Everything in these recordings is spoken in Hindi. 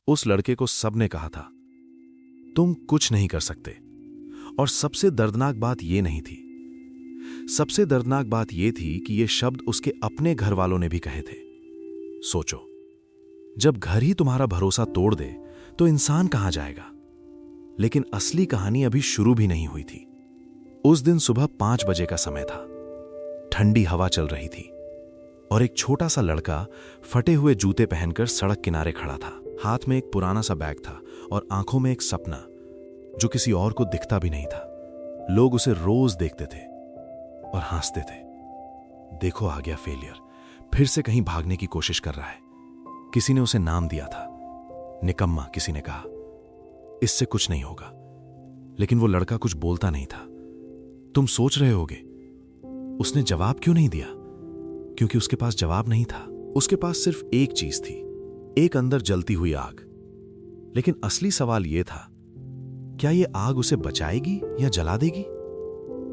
उस लड़के को सबने कहा था, तुम कुछ नहीं कर सकते। और सबसे दर्दनाक बात यह नहीं थी। सबसे दर्दनाक बात यह थी कि ये शब्द उसके अपने घर वालों ने भी कहे थे। सोचो, जब घर ही तुम्हारा भरोसा तोड़ दे तो इंसान कहां जाएगा। लेकिन असली कहानी अभी शुरू भी नहीं हुई थी। उस दिन सुबह 5 बजे का समय था। ठंडी हवा चल रही थी और एक छोटा सा लड़का फटे हुए जूते पहनकर सड़क किनारे खड़ा था। हाथ में एक पुराना सा बैग था और आंखों में एक सपना जो किसी और को दिखता भी नहीं था। लोग उसे रोज देखते थे और हंसते थे। देखो, आ गया फेलियर, फिर से कहीं भागने की कोशिश कर रहा है। किसी ने उसे नाम दिया था, निकम्मा किसी ने कहा। इससे कुछ नहीं होगा। लेकिन वो लड़का कुछ बोलता नहीं था। तुम सोच रहे होगे, उसने जवाब क्यों नहीं दिया? क्योंकि उसके पास जवाब नहीं था। उसके पास सिर्फ एक चीज थी, एक अंदर जलती हुई आग। लेकिन असली सवाल यह था, क्या यह आग उसे बचाएगी या जला देगी?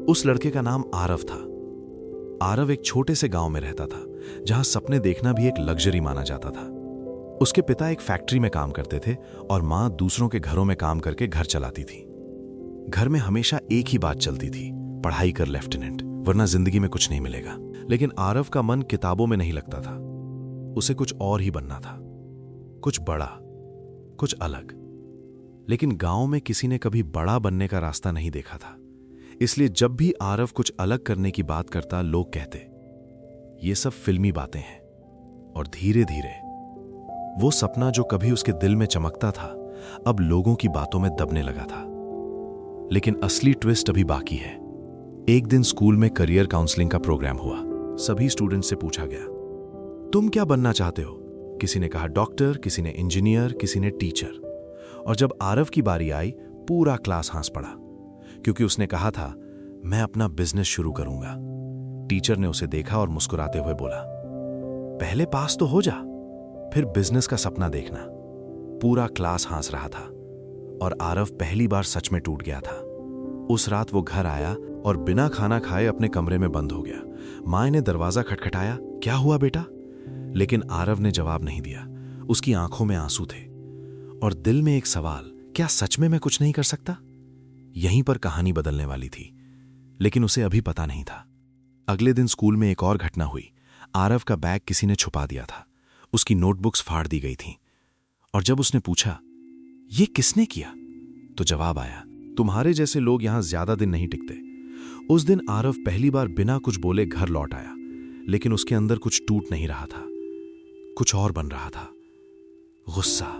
उस लड़के का नाम आरव था। आरव एक छोटे से गांव में रहता था जहां सपने देखना भी एक लग्जरी माना जाता था। उसके पिता एक फैक्ट्री में काम करते थे और मां दूसरों के घरों में काम करके घर चलाती थी। घर में हमेशा एक ही बात चलती थी, पढ़ाई कर लेफ्टिनेंट, वरना जिंदगी में कुछ नहीं मिलेगा। लेकिन आरव का मन किताबों में नहीं लगता था। उसे कुछ और ही बनना था, कुछ बड़ा, कुछ अलग। लेकिन गांव में किसी ने कभी बड़ा बनने का रास्ता नहीं देखा था। इसलिए जब भी आरव कुछ अलग करने की बात करता, लोग कहते, ये सब फिल्मी बातें हैं। और धीरे धीरे वो सपना जो कभी उसके दिल में चमकता था, अब लोगों की बातों में दबने लगा था। लेकिन असली ट्विस्ट अभी बाकी है। एक दिन स्कूल में करियर काउंसलिंग का प्रोग्राम हुआ। सभी स्टूडेंट से पूछा गया, तुम क्या बनना चाहते हो? किसी ने कहा डॉक्टर, किसी ने इंजीनियर, किसी ने टीचर। और जब आरव की बारी आई, पूरा क्लास हंस पड़ा, क्योंकि उसने कहा था, मैं अपना बिजनेस शुरू करूंगा। टीचर ने उसे देखा और मुस्कुराते हुए बोला, पहले पास तो हो जा, फिर बिजनेस का सपना देखना। पूरा क्लास हंस रहा था और आरव पहली बार सच में टूट गया था। उस रात वो घर आया और बिना खाना खाए अपने कमरे में बंद हो गया। मां ने दरवाजा खटखटाया, क्या हुआ बेटा? लेकिन आरव ने जवाब नहीं दिया। उसकी आंखों में आंसू थे और दिल में एक सवाल, क्या सच में मैं कुछ नहीं कर सकता? यहीं पर कहानी बदलने वाली थी, लेकिन उसे अभी पता नहीं था। अगले दिन स्कूल में एक और घटना हुई। आरव का बैग किसी ने छुपा दिया था। उसकी नोटबुक्स फाड़ दी गई थीं। और जब उसने पूछा, ये किसने किया? तो जवाब आया, तुम्हारे जैसे लोग यहां ज्यादा दिन नहीं टिकते। उस दिन आरव पहली बार बिना कुछ बोले घर लौट आया, लेकिन उसके अंदर कुछ टूट नहीं रहा था, कुछ और बन रहा था। गुस्सा,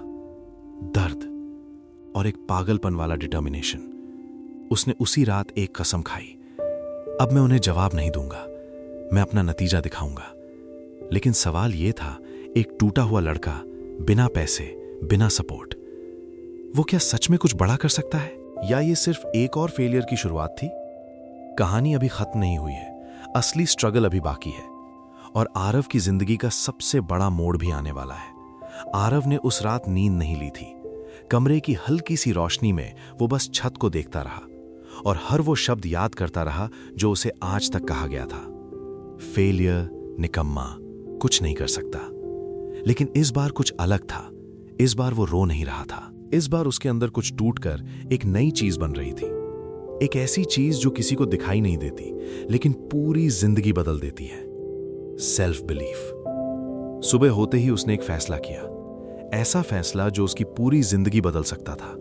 दर्द और एक पागलपन वाला डिटर्मिनेशन। उसने उसी रात एक कसम खाई, अब मैं उन्हें जवाब नहीं दूंगा, मैं अपना नतीजा दिखाऊंगा। लेकिन सवाल यह था, एक टूटा हुआ लड़का, बिना पैसे, बिना सपोर्ट, वो क्या सच में कुछ बड़ा कर सकता है? या ये सिर्फ एक और फेलियर की शुरुआत थी? कहानी अभी खत्म नहीं हुई है। असली स्ट्रगल अभी बाकी है और आरव की जिंदगी का सबसे बड़ा मोड़ भी आने वाला है। आरव ने उस रात नींद नहीं ली थी। कमरे की हल्की सी रोशनी में वो बस छत को देखता रहा और हर वो शब्द याद करता रहा जो उसे आज तक कहा गया था, फेलियर, निकम्मा, कुछ नहीं कर सकता। लेकिन इस बार कुछ अलग था। इस बार वो रो नहीं रहा था। इस बार उसके अंदर कुछ टूटकर एक नई चीज बन रही थी। एक ऐसी चीज जो किसी को दिखाई नहीं देती, लेकिन पूरी जिंदगी बदल देती है, सेल्फ बिलीफ। सुबह होते ही उसने एक फैसला किया, ऐसा फैसला जो उसकी पूरी जिंदगी बदल सकता था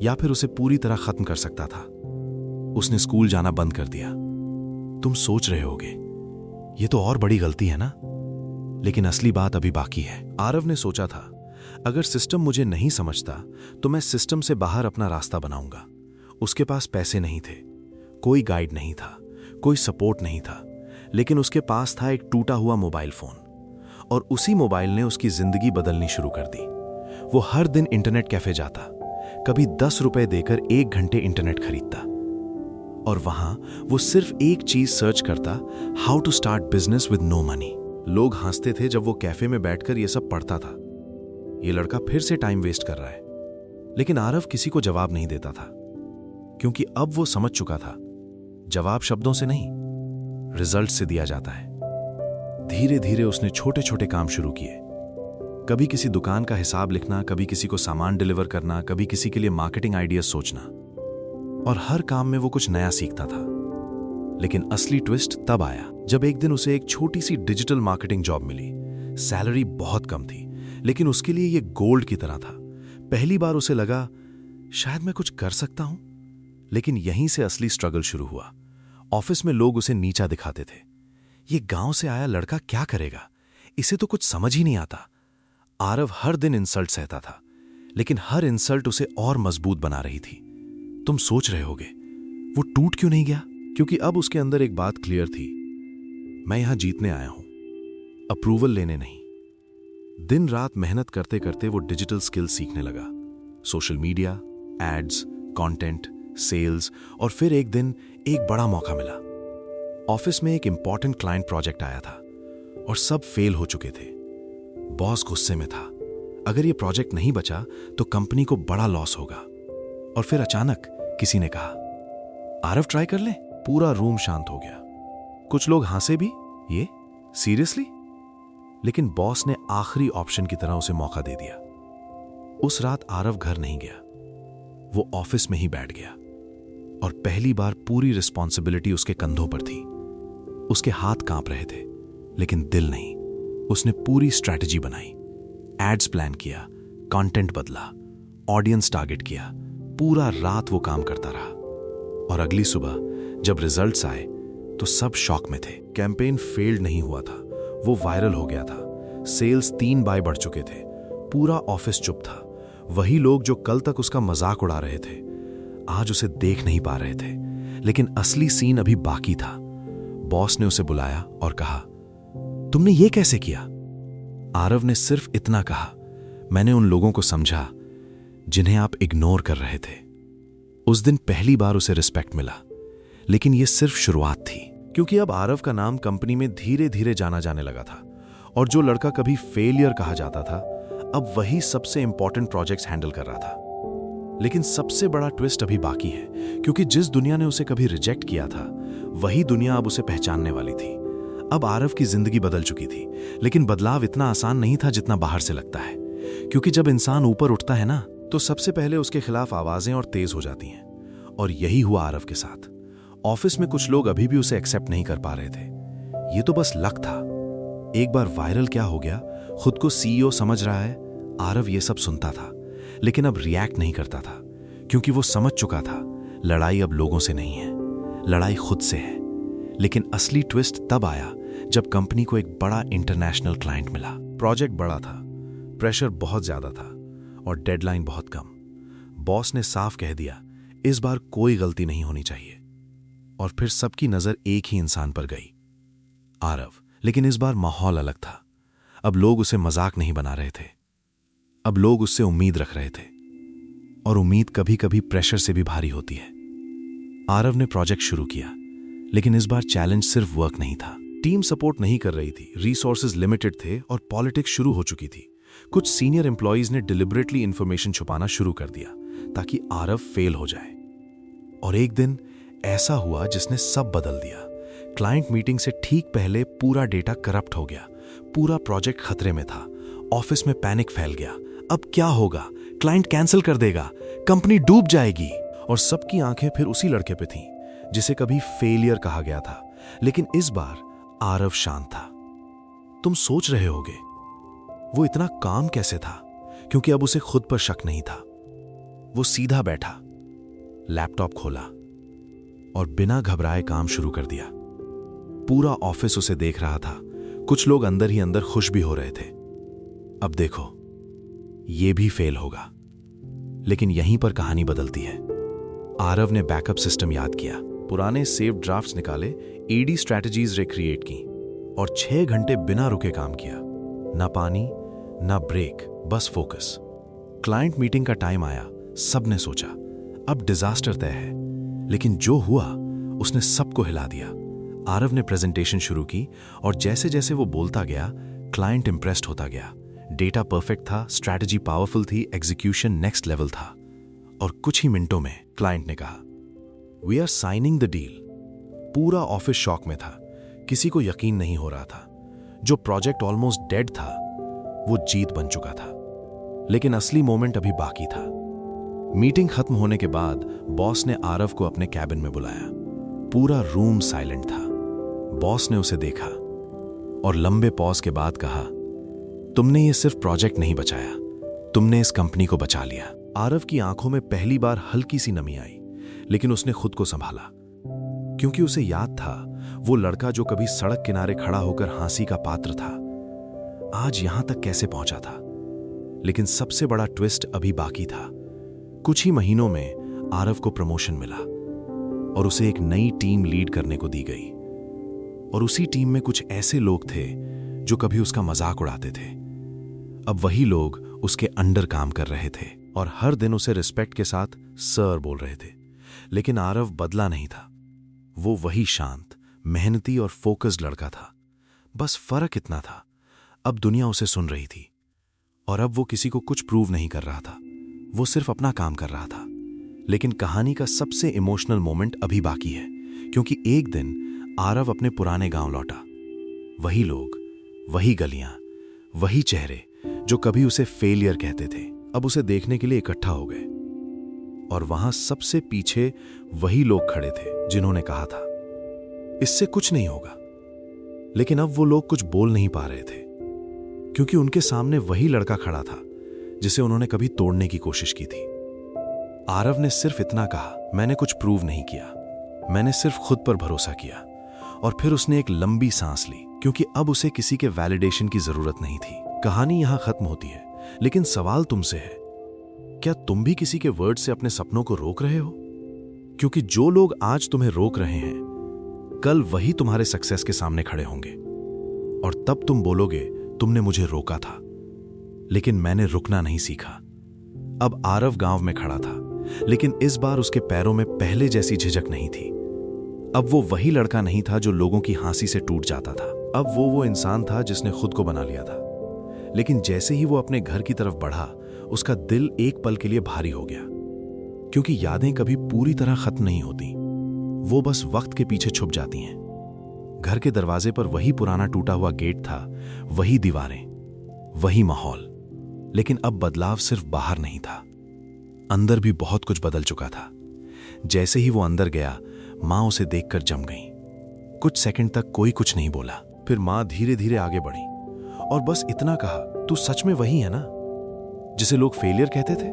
या फिर उसे पूरी तरह खत्म कर सकता था। उसने स्कूल जाना बंद कर दिया। तुम सोच रहे होगे, ये तो और बड़ी गलती है ना? लेकिन असली बात अभी बाकी है। आरव ने सोचा था, अगर सिस्टम मुझे नहीं समझता तो मैं सिस्टम से बाहर अपना रास्ता बनाऊंगा। उसके पास पैसे नहीं थे, कोई गाइड नहीं था, कोई सपोर्ट नहीं था, लेकिन उसके पास था एक टूटा हुआ मोबाइल फोन और उसी मोबाइल ने उसकी जिंदगी बदलनी शुरू कर दी। वो हर दिन इंटरनेट कैफे जाता, कभी 10 रुपए देकर 1 घंटे इंटरनेट खरीदता और वहां वो सिर्फ एक चीज सर्च करता, how to start business with no money. लोग हंसते थे जब वो कैफे में बैठकर ये सब पढ़ता था। ये लड़का फिर से टाइम वेस्ट कर रहा है। लेकिन आरव किसी को जवाब नहीं देता था, क्योंकि अब वो समझ चुका था, जवाब शब्दों से नहीं, रिजल्ट से दिया जाता है। धीरे धीरे उसने छोटे छोटे काम शुरू किए, कभी किसी दुकान का हिसाब लिखना, कभी किसी को सामान डिलीवर करना, कभी किसी के लिए मार्केटिंग आइडियाज सोचना, और हर काम में वो कुछ नया सीखता था। लेकिन असली ट्विस्ट तब आया जब एक दिन उसे एक छोटी सी डिजिटल मार्केटिंग जॉब मिली। सैलरी बहुत कम थी, लेकिन उसके लिए ये गोल्ड की तरह था। पहली बार उसे लगा शायद मैं कुछ कर सकता हूं। लेकिन यहीं से असली स्ट्रगल शुरू हुआ। ऑफिस में लोग उसे नीचा दिखाते थे। ये गांव से आया लड़का क्या करेगा, इसे तो कुछ समझ ही नहीं आता। आरव हर दिन इंसल्ट सहता था, लेकिन हर इंसल्ट उसे और मजबूत बना रही थी। तुम सोच रहे होगे वो टूट क्यों नहीं गया? क्योंकि अब उसके अंदर एक बात क्लियर थी, मैं यहां जीतने आया हूं, अप्रूवल लेने नहीं। दिन रात मेहनत करते करते वो डिजिटल स्किल सीखने लगा। Social media, ads, content, sales, और फिर एक दिन एक बड़ा मौका मिला। ऑफिस में एक इंपॉर्टेंट क्लाइंट प्रोजेक्ट आया था और सब फेल हो चुके थे। बॉस गुस्से में था, अगर ये प्रोजेक्ट नहीं बचा तो कंपनी को बड़ा लॉस होगा। और फिर अचानक किसी ने कहा, आरव ट्राई कर ले। पूरा रूम शांत हो गया। कुछ लोग हंसे भी, ये सीरियसली? लेकिन बॉस ने आखिरी ऑप्शन की तरह उसे मौका दे दिया। उस रात आरव घर नहीं गया, वो ऑफिस में ही बैठ गया। और पहली बार पूरी रिस्पॉन्सिबिलिटी उसके कंधों पर थी। उसके हाथ कांप रहे थे, लेकिन दिल नहीं। उसने पूरी स्ट्रैटेजी बनाई, एड्स प्लान किया, कंटेंट बदला, ऑडियंस टारगेट किया। पूरा रात वो काम करता रहा। और अगली सुबह जब रिजल्ट्स आए तो सब शॉक में थे। कैंपेन फेल्ड नहीं हुआ था, वो वायरल हो गया था। सेल्स 3 बाय बढ़ चुके थे। पूरा ऑफिस चुप था। वही लोग जो कल तक उसका मजाक उड़ा रहे थे, आज उसे देख नहीं पा रहे थे। लेकिन असली सीन अभी बाकी था। बॉस ने उसे बुलाया और कहा, तुमने ये कैसे किया? आरव ने सिर्फ इतना कहा, मैंने उन लोगों को समझा जिन्हें आप इग्नोर कर रहे थे। उस दिन पहली बार उसे रिस्पेक्ट मिला। लेकिन यह सिर्फ शुरुआत थी, क्योंकि अब आरव का नाम कंपनी में धीरे धीरे जाना जाने लगा था। और जो लड़का कभी फेलियर कहा जाता था, अब वही सबसे इंपॉर्टेंट प्रोजेक्ट्स हैंडल कर रहा था। लेकिन सबसे बड़ा ट्विस्ट अभी बाकी है, क्योंकि जिस दुनिया ने उसे कभी रिजेक्ट किया था, वही दुनिया अब उसे पहचानने वाली थी। अब आरव की जिंदगी बदल चुकी थी, लेकिन बदलाव इतना आसान नहीं था जितना बाहर से लगता है। क्योंकि जब इंसान ऊपर उठता है ना, तो सबसे पहले उसके खिलाफ आवाजें और तेज हो जाती हैं। और यही हुआ आरव के साथ। ऑफिस में कुछ लोग अभी भी उसे एक्सेप्ट नहीं कर पा रहे थे। ये तो बस लक था। एक बार वायरल क्या हो गया, खुद को सीईओ समझ रहा है। आरव ये सब सुनता था, लेकिन अब रिएक्ट नहीं करता था, क्योंकि वो समझ चुका था लड़ाई अब लोगों से नहीं है, लड़ाई खुद से है। लेकिन असली ट्विस्ट तब आया जब कंपनी को एक बड़ा इंटरनेशनल क्लाइंट मिला। प्रोजेक्ट बड़ा था, प्रेशर बहुत ज्यादा था और डेडलाइन बहुत कम। बॉस ने साफ कह दिया, इस बार कोई गलती नहीं होनी चाहिए। और फिर सबकी नजर एक ही इंसान पर गई, आरव। लेकिन इस बार माहौल अलग था। अब लोग उसे मजाक नहीं बना रहे थे, अब लोग उससे उम्मीद रख रहे थे। और उम्मीद कभी कभी प्रेशर से भी भारी होती है। आरव ने प्रोजेक्ट शुरू किया, लेकिन इस बार चैलेंज सिर्फ वर्क नहीं था। टीम सपोर्ट नहीं कर रही थी, रिसोर्सेज लिमिटेड थे और पॉलिटिक्स शुरू हो चुकी थी। कुछ सीनियर एम्प्लॉयज ने डिलिबरेटली इंफॉर्मेशन छुपाना शुरू कर दिया ताकि आरव फेल हो जाए। और एक दिन ऐसा हुआ जिसने सब बदल दिया। क्लाइंट मीटिंग से ठीक पहले पूरा डेटा करप्ट हो गया। पूरा प्रोजेक्ट खतरे में था। ऑफिस में पैनिक फैल गया। अब क्या होगा? क्लाइंट कैंसिल कर देगा, कंपनी डूब जाएगी। और सबकी आंखें फिर उसी लड़के पे थीं जिसे कभी फेलियर कहा गया था। लेकिन इस बार आरव शांत था। तुम सोच रहे होगे वो इतना काम कैसे था, क्योंकि अब उसे खुद पर शक नहीं था। वो सीधा बैठा, लैपटॉप खोला और बिना घबराए काम शुरू कर दिया। पूरा ऑफिस उसे देख रहा था। कुछ लोग अंदर ही अंदर खुश भी हो रहे थे। अब देखो, ये भी फेल होगा। लेकिन यहीं पर कहानी बदलती है। आरव ने बैकअप सिस्टम याद किया, पुराने सेव ड्राफ्ट्स निकाले, ईडी स्ट्रैटेजीज रिक्रिएट की और 6 घंटे बिना रुके काम किया। ना पानी ना ब्रेक, बस फोकस। क्लाइंट मीटिंग का टाइम आया। सबने सोचा अब डिजास्टर तय है, लेकिन जो हुआ उसने सबको हिला दिया। आरव ने प्रेजेंटेशन शुरू की और जैसे जैसे वो बोलता गया, क्लाइंट इंप्रेस्ड होता गया। डेटा परफेक्ट था, स्ट्रैटेजी पावरफुल थी, एग्जीक्यूशन नेक्स्ट लेवल था। और कुछ ही मिनटों में क्लाइंट ने कहा, we are signing the deal. पूरा ऑफिस शॉक में था। किसी को यकीन नहीं हो रहा था। जो प्रोजेक्ट ऑलमोस्ट डेड था, वो जीत बन चुका था। लेकिन असली मोमेंट अभी बाकी था। मीटिंग खत्म होने के बाद बॉस ने आरव को अपने कैबिन में बुलाया। पूरा रूम साइलेंट था। बॉस ने उसे देखा और लंबे पॉज के बाद कहा, तुमने ये सिर्फ प्रोजेक्ट नहीं बचाया, तुमने इस कंपनी को बचा लिया। आरव की आंखों में पहली बार हल्की सी नमी आई, लेकिन उसने खुद को संभाला, क्योंकि उसे याद था वो लड़का जो कभी सड़क किनारे खड़ा होकर हंसी का पात्र था, आज यहां तक कैसे पहुंचा था। लेकिन सबसे बड़ा ट्विस्ट अभी बाकी था। कुछ ही महीनों में आरव को प्रमोशन मिला और उसे एक नई टीम लीड करने को दी गई। और उसी टीम में कुछ ऐसे लोग थे जो कभी उसका मजाक उड़ाते थे। अब वही लोग उसके अंडर काम कर रहे थे और हर दिन उसे रिस्पेक्ट के साथ सर बोल रहे थे। लेकिन आरव बदला नहीं था। वो वही शांत, मेहनती और फोकस्ड लड़का था। बस फर्क इतना था, अब दुनिया उसे सुन रही थी और अब वो किसी को कुछ प्रूव नहीं कर रहा था, वो सिर्फ अपना काम कर रहा था। लेकिन कहानी का सबसे इमोशनल मोमेंट अभी बाकी है, क्योंकि एक दिन आरव अपने पुराने गांव लौटा। वही लोग, वही गलियां, वही चेहरे जो कभी उसे फेलियर कहते थे, अब उसे देखने के लिए इकट्ठा हो गए। और वहां सबसे पीछे वही लोग खड़े थे जिन्होंने कहा था इससे कुछ नहीं होगा। लेकिन अब वो लोग कुछ बोल नहीं पा रहे थे, क्योंकि उनके सामने वही लड़का खड़ा था जिसे उन्होंने कभी तोड़ने की कोशिश की थी। आरव ने सिर्फ इतना कहा, मैंने कुछ प्रूव नहीं किया, मैंने सिर्फ खुद पर भरोसा किया। और फिर उसने एक लंबी सांस ली, क्योंकि अब उसे किसी के वैलिडेशन की जरूरत नहीं थी। कहानी यहां खत्म होती है, लेकिन सवाल तुमसे है, क्या तुम भी किसी के वर्ड से अपने सपनों को रोक रहे हो? क्योंकि जो लोग आज तुम्हें रोक रहे हैं, कल वही तुम्हारे सक्सेस के सामने खड़े होंगे और तब तुम बोलोगे, तुमने मुझे रोका था, लेकिन मैंने रुकना नहीं सीखा। अब आरव गांव में खड़ा था, लेकिन इस बार उसके पैरों में पहले जैसी झिझक नहीं थी। अब वो वही लड़का नहीं था जो लोगों की हंसी से टूट जाता था। अब वो इंसान था जिसने खुद को बना लिया था। लेकिन जैसे ही वो अपने घर की तरफ बढ़ा, उसका दिल एक पल के लिए भारी हो गया, क्योंकि यादें कभी पूरी तरह खत्म नहीं होती, वो बस वक्त के पीछे छुप जाती हैं। घर के दरवाजे पर वही पुराना टूटा हुआ गेट था, वही दीवारें, वही माहौल। लेकिन अब बदलाव सिर्फ बाहर नहीं था, अंदर भी बहुत कुछ बदल चुका था। जैसे ही वो अंदर गया, मां उसे देखकर जम गई। कुछ सेकंड तक कोई कुछ नहीं बोला। फिर मां धीरे धीरे आगे बढ़ी और बस इतना कहा, तू सच में वही है ना जिसे लोग फेलियर कहते थे?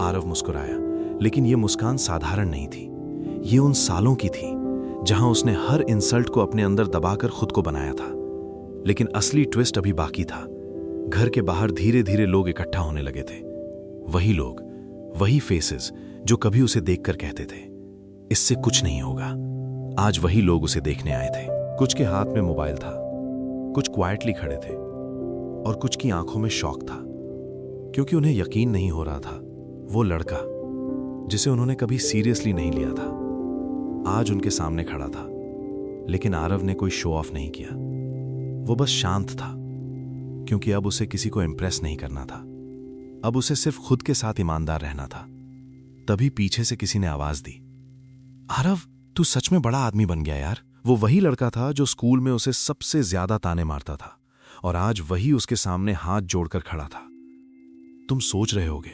आरव मुस्कुराया, लेकिन यह मुस्कान साधारण नहीं थी। ये उन सालों की थी जहां उसने हर इंसल्ट को अपने अंदर दबाकर खुद को बनाया था। लेकिन असली ट्विस्ट अभी बाकी था। घर के बाहर धीरे धीरे लोग इकट्ठा होने लगे थे। वही लोग, वही फेसेस जो कभी उसे देखकर कहते थे, इससे कुछ नहीं होगा। आज वही लोग उसे देखने आए थे। कुछ के हाथ में मोबाइल था, कुछ क्वाइटली खड़े थे और कुछ की आंखों में शौक था, क्योंकि उन्हें यकीन नहीं हो रहा था वो लड़का जिसे उन्होंने कभी सीरियसली नहीं लिया था, आज उनके सामने खड़ा था। लेकिन आरव ने कोई शो ऑफ नहीं किया। वो बस शांत था, क्योंकि अब उसे किसी को इंप्रेस नहीं करना था। अब उसे सिर्फ खुद के साथ ईमानदार रहना था। तभी पीछे से किसी ने आवाज दी, आरव, तू सच में बड़ा आदमी बन गया यार। वो वही लड़का था जो स्कूल में उसे सबसे ज्यादा ताने मारता था, और आज वही उसके सामने हाथ जोड़कर खड़ा था। तुम सोच रहे होगे,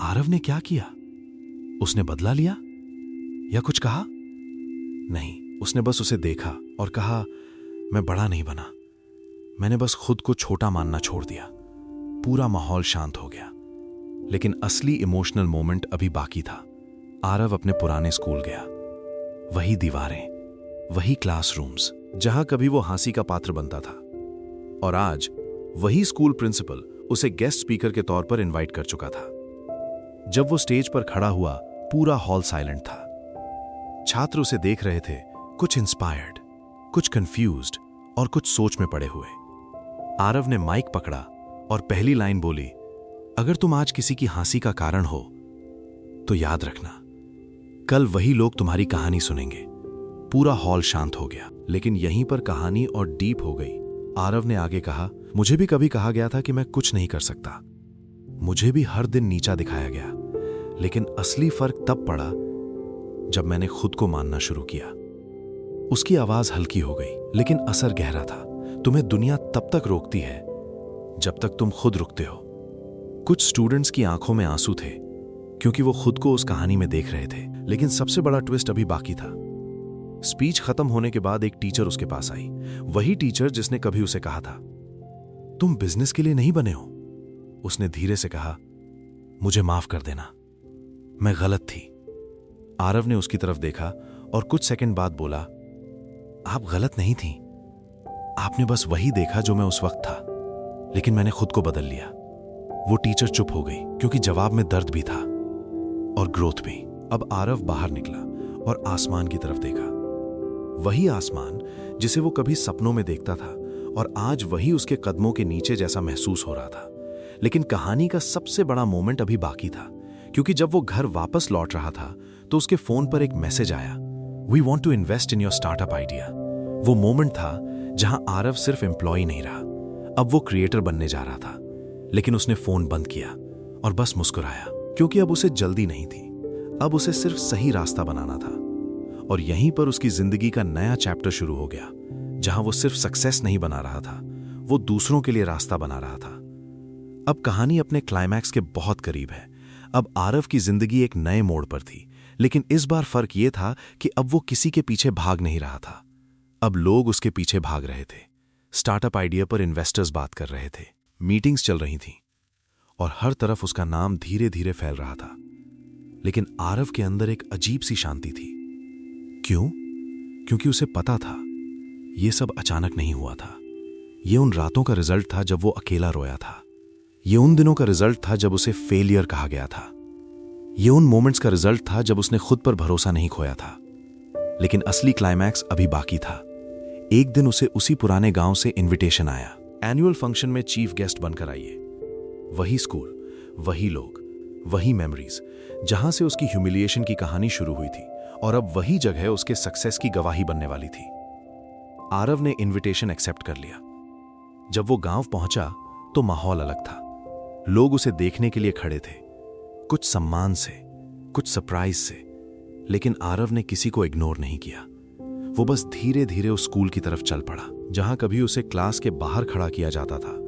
आरव ने क्या किया? उसने बदला लिया या कुछ कहा? नहीं, उसने बस उसे देखा और कहा, मैं बड़ा नहीं बना, मैंने बस खुद को छोटा मानना छोड़ दिया। पूरा माहौल शांत हो गया। लेकिन असली इमोशनल मोमेंट अभी बाकी था। आरव अपने पुराने स्कूल गया। वही दीवारें, वही क्लासरूम्स जहां कभी वो हंसी का पात्र बनता था, और आज वही स्कूल प्रिंसिपल उसे गेस्ट स्पीकर के तौर पर इनवाइट कर चुका था। जब वो स्टेज पर खड़ा हुआ, पूरा हॉल साइलेंट था। छात्र उसे देख रहे थे, कुछ इंस्पायर्ड, कुछ कंफ्यूज्ड और कुछ सोच में पड़े हुए। आरव ने माइक पकड़ा और पहली लाइन बोली, अगर तुम आज किसी की हंसी का कारण हो तो याद रखना, कल वही लोग तुम्हारी कहानी सुनेंगे। पूरा हॉल शांत हो गया। लेकिन यहीं पर कहानी और डीप हो गई। आरव ने आगे कहा, मुझे भी कभी कहा गया था कि मैं कुछ नहीं कर सकता, मुझे भी हर दिन नीचा दिखाया गया, लेकिन असली फर्क तब पड़ा जब मैंने खुद को मानना शुरू किया। उसकी आवाज हल्की हो गई, लेकिन असर गहरा था। तुम्हें दुनिया तब तक रोकती है जब तक तुम खुद रुकते हो। कुछ स्टूडेंट्स की आंखों में आंसू थे क्योंकि वो खुद को उस कहानी में देख रहे थे। लेकिन सबसे बड़ा ट्विस्ट अभी बाकी था। स्पीच खत्म होने के बाद एक टीचर उसके पास आई, वही टीचर जिसने कभी उसे कहा था, तुम बिजनेस के लिए नहीं बने हो। उसने धीरे से कहा, मुझे माफ कर देना, मैं गलत थी। आरव ने उसकी तरफ देखा और कुछ सेकंड बाद बोला, आप गलत नहीं थी, आपने बस वही देखा जो मैं उस वक्त था, लेकिन मैंने खुद को बदल लिया। वो टीचर चुप हो गई क्योंकि जवाब में दर्द भी था और ग्रोथ भी। अब आरव बाहर निकला और आसमान की तरफ देखा, वही आसमान जिसे वो कभी सपनों में देखता था, और आज वही उसके कदमों के नीचे जैसा महसूस हो रहा था। लेकिन कहानी का सबसे बड़ा मोमेंट अभी बाकी था, क्योंकि जब वो घर वापस लौट रहा था तो उसके फोन पर एक मैसेज आया, we want to invest in your startup idea. वो मोमेंट था जहां आरव सिर्फ एम्प्लॉय नहीं रहा, अब वो क्रिएटर बनने जा रहा था। लेकिन उसने फोन बंद किया और बस मुस्कुराया, क्योंकि अब उसे जल्दी नहीं थी, अब उसे सिर्फ सही रास्ता बनाना था। और यहीं पर उसकी जिंदगी का नया चैप्टर शुरू हो गया, जहां वो सिर्फ सक्सेस नहीं बना रहा था, वो दूसरों के लिए रास्ता बना रहा था। अब कहानी अपने क्लाइमैक्स के बहुत करीब है। अब आरव की जिंदगी एक नए मोड़ पर थी, लेकिन इस बार फर्क यह था कि अब वो किसी के पीछे भाग नहीं रहा था, अब लोग उसके पीछे भाग रहे थे। स्टार्टअप आइडिया पर इन्वेस्टर्स बात कर रहे थे, मीटिंग्स चल रही थीं और हर तरफ उसका नाम धीरे धीरे फैल रहा था। लेकिन आरव के अंदर एक अजीब सी शांति थी। क्यों? क्योंकि उसे पता था यह सब अचानक नहीं हुआ था। यह उन रातों का रिजल्ट था जब वो अकेला रोया था। यह उन दिनों का रिजल्ट था जब उसे फेलियर कहा गया था। यह उन मोमेंट्स का रिजल्ट था जब उसने खुद पर भरोसा नहीं खोया था। लेकिन असली क्लाइमैक्स अभी बाकी था। एक दिन उसे उसी पुराने गांव से इनविटेशन आया, एनुअल फंक्शन में चीफ गेस्ट बनकर आइए। वही स्कूल, वही लोग, वही मेमोरीज, जहां से उसकी ह्यूमिलिएशन की कहानी शुरू हुई थी, और अब वही जगह उसके सक्सेस की गवाही बनने वाली थी। आरव ने इनविटेशन एक्सेप्ट कर लिया। जब वो गांव पहुंचा तो माहौल अलग था। लोग उसे देखने के लिए खड़े थे, कुछ सम्मान से, कुछ सरप्राइज से। लेकिन आरव ने किसी को इग्नोर नहीं किया। वो बस धीरे धीरे उस स्कूल की तरफ चल पड़ा, जहां कभी उसे क्लास के बाहर खड़ा किया जाता था।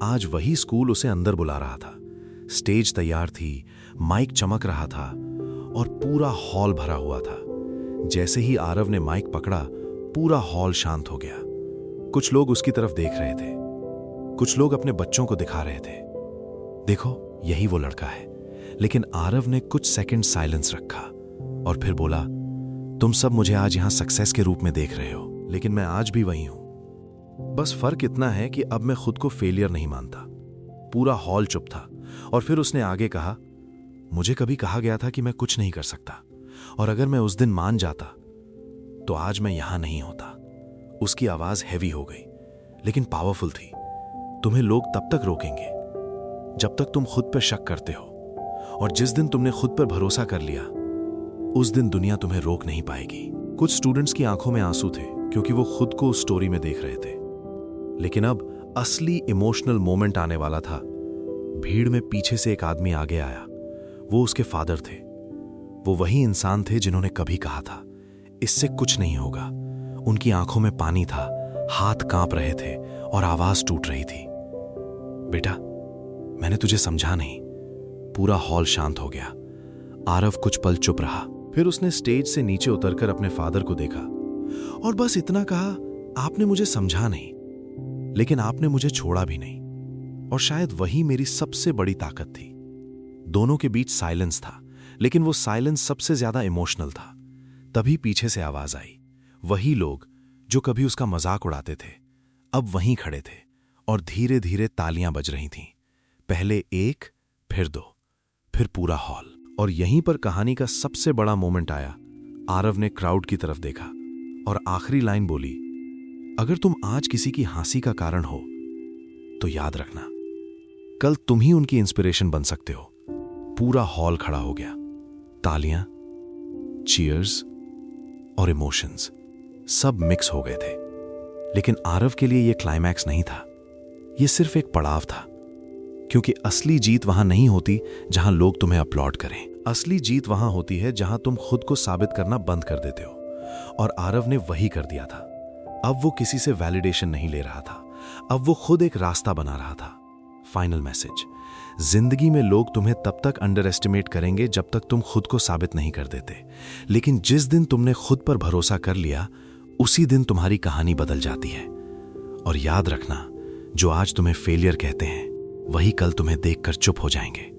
आज वही स्कूल उसे अंदर बुला रहा था। स्टेज तैयार थी, माइक चमक रहा था और पूरा हॉल भरा हुआ था। जैसे ही आरव ने माइक पकड़ा, पूरा हॉल शांत हो गया। कुछ लोग उसकी तरफ देख रहे थे, कुछ लोग अपने बच्चों को दिखा रहे थे, देखो यही वो लड़का है। लेकिन आरव ने कुछ सेकंड साइलेंस रखा और फिर बोला, तुम सब मुझे आज यहां सक्सेस के रूप में देख रहे हो, लेकिन मैं आज भी वही हूं। बस फर्क इतना है कि अब मैं खुद को फेलियर नहीं मानता। पूरा हॉल चुप था और फिर उसने आगे कहा, मुझे कभी कहा गया था कि मैं कुछ नहीं कर सकता, और अगर मैं उस दिन मान जाता तो आज मैं यहां नहीं होता। उसकी आवाज हैवी हो गई, लेकिन पावरफुल थी। तुम्हें लोग तब तक रोकेंगे जब तक तुम खुद पर शक करते हो, और जिस दिन तुमने खुद पर भरोसा कर लिया, उस दिन दुनिया तुम्हें रोक नहीं पाएगी। कुछ स्टूडेंट्स की आंखों में आंसू थे क्योंकि वो खुद को उस स्टोरी में देख रहे थे। लेकिन अब असली इमोशनल मोमेंट आने वाला था। भीड़ में पीछे से एक आदमी आगे आया। वो उसके फादर थे। वो वही इंसान थे जिन्होंने कभी कहा था, इससे कुछ नहीं होगा। उनकी आंखों में पानी था, हाथ कांप रहे थे और आवाज टूट रही थी। बेटा, मैंने तुझे समझा नहीं। पूरा हॉल शांत हो गया। आरव कुछ पल चुप रहा, फिर उसने स्टेज से नीचे उतरकर अपने फादर को देखा और बस इतना कहा, आपने मुझे समझा नहीं, लेकिन आपने मुझे छोड़ा भी नहीं। और शायद वही मेरी सबसे बड़ी ताकत थी। दोनों के बीच साइलेंस था, लेकिन वो साइलेंस सबसे ज्यादा इमोशनल था। तभी पीछे से आवाज आई। वही लोग जो कभी उसका मजाक उड़ाते थे, अब वहीं खड़े थे और धीरे धीरे तालियां बज रही थीं। पहले एक, फिर दो, फिर पूरा हॉल। और यहीं पर कहानी का सबसे बड़ा मोमेंट आया। आरव ने क्राउड की तरफ देखा और आखिरी लाइन बोली, अगर तुम आज किसी की हंसी का कारण हो तो याद रखना, कल तुम ही उनकी इंस्पिरेशन बन सकते हो। पूरा हॉल खड़ा हो गया। तालियां, चीयर्स और इमोशंस सब मिक्स हो गए थे। लेकिन आरव के लिए यह क्लाइमैक्स नहीं था, यह सिर्फ एक पड़ाव था। क्योंकि असली जीत वहां नहीं होती जहां लोग तुम्हें अपलॉड करें। असली जीत वहां होती है जहां तुम खुद को साबित करना बंद कर देते हो। और आरव ने वही कर दिया था। अब वो किसी से वैलिडेशन नहीं ले रहा था, अब वो खुद एक रास्ता बना रहा था। Final message. जिंदगी में लोग तुम्हें तब तक अंडर एस्टिमेट करेंगे जब तक तुम खुद को साबित नहीं कर देते, लेकिन जिस दिन तुमने खुद पर भरोसा कर लिया, उसी दिन तुम्हारी कहानी बदल जाती है। और याद रखना, जो आज तुम्हें फेलियर कहते हैं, वही कल तुम्हें देखकर चुप हो जाएंगे।